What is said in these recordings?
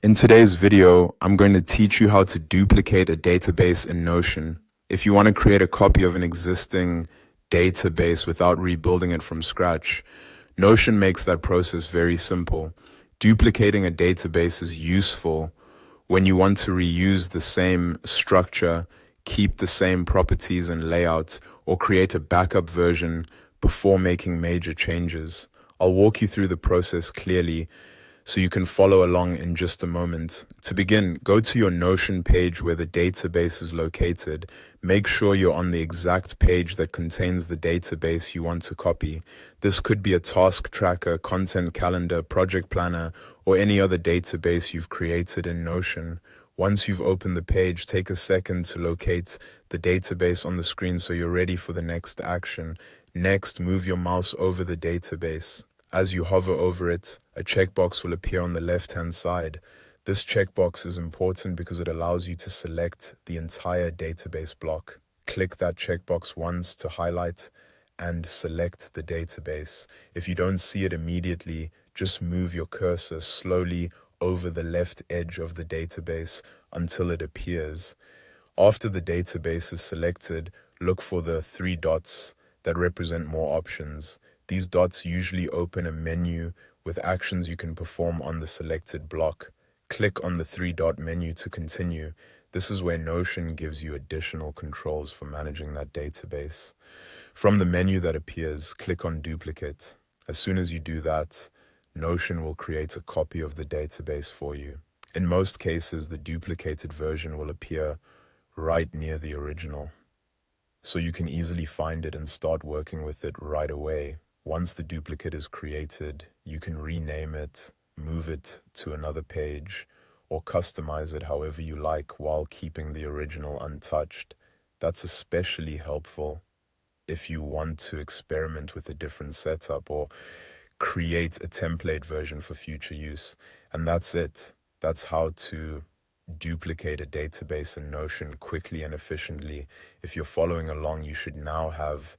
In today's video, I'm going to teach you how to duplicate a database in Notion. If you want to create a copy of an existing database without rebuilding it from scratch, Notion makes that process very simple. Duplicating a database is useful when you want to reuse the same structure, keep the same properties and layouts, or create a backup version before making major changes. I'll walk you through the process clearly so you can follow along in just a moment. To begin, go to your Notion page where the database is located. Make sure you're on the exact page that contains the database you want to copy. This could be a task tracker, content calendar, project planner, or any other database you've created in Notion. Once you've opened the page, take a second to locate the database on the screen so you're ready for the next action. Next, move your mouse over the database. As you hover over it, a checkbox will appear on the left-hand side. This checkbox is important because it allows you to select the entire database block. Click that checkbox once to highlight and select the database. If you don't see it immediately, just move your cursor slowly over the left edge of the database until it appears. After the database is selected, look for the three dots that represent more options. These dots usually open a menu with actions you can perform on the selected block. Click on the three-dot menu to continue. This is where Notion gives you additional controls for managing that database. From the menu that appears, click on Duplicate. As soon as you do that, Notion will create a copy of the database for you. In most cases, the duplicated version will appear right near the original, so you can easily find it and start working with it right away. Once the duplicate is created, you can rename it, move it to another page, or customize it however you like while keeping the original untouched. That's especially helpful if you want to experiment with a different setup or create a template version for future use. And that's it. That's how to duplicate a database in Notion quickly and efficiently. If you're following along, you should now have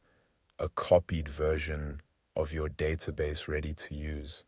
a copied version of your database ready to use.